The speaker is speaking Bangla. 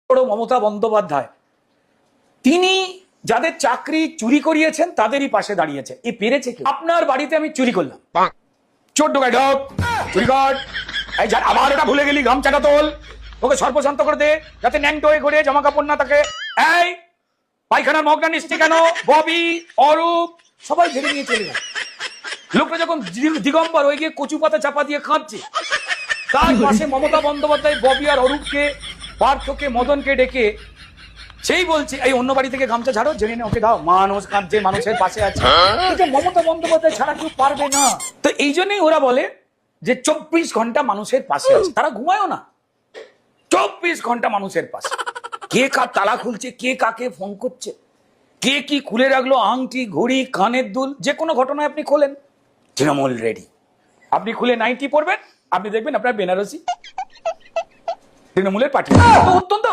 বড় মমতা বন্দ্যোপাধ্যায়, তিনি যাদের চাকরি চুরি করিয়েছেন তাদেরই পাশে দাঁড়িয়েছে। এ পেরেছে কি? আপনার বাড়িতে আমি চুরি করলাম, চোর ঢোকায় ঢোক, চুরি কর, এই আবার এটা ভুলে গেলি, গামছাটা তোল, ওকে সর্বশান্ত করে দে যাতে ন্যাংটো হয়ে ঘুরে জামা কাপড় না থাকে। এই পায়খানার মগটা নিচ্ছি কেন? ববি, অরূপ সবাই ধরে নিয়ে চলে গেল। লোকটা যখন দিগম্বর হয়ে গিয়ে কচু পাতা চাপা দিয়ে কাঁদছে, তার পাশে মমতা বন্দ্যোপাধ্যায় ববি আর অরূপকে, পার্থকে, মদনকে ডেকে সেই বলছে এই অন্য বাড়ি থেকে গামছা ঝাড়ো, জেনে নে ওকে দাও, মানুষ কাঁদছে, মানুষের পাশে আছে। মমতা বন্দ্যোপাধ্যায় ছাড়া কেউ পারবে না। তো এই জন্যই ওরা বলে যে 24 ঘন্টা মানুষের পাশে আছে। তারা ঘুমায়ও না, 24 ঘন্টা মানুষের পাশে। কে কার তালা খুলছে, কে কাকে ফোন করছে, কে কি খুলে রাখলো, আংটি, ঘড়ি, কানের দুল, যে কোনো ঘটনায় আপনি খোলেন, তৃণমূল রেডি। আপনি খুলে নাইটি পড়বেন, আপনি দেখবেন আপনার বেনারসি তৃণমূলের পার্টি। অত্যন্ত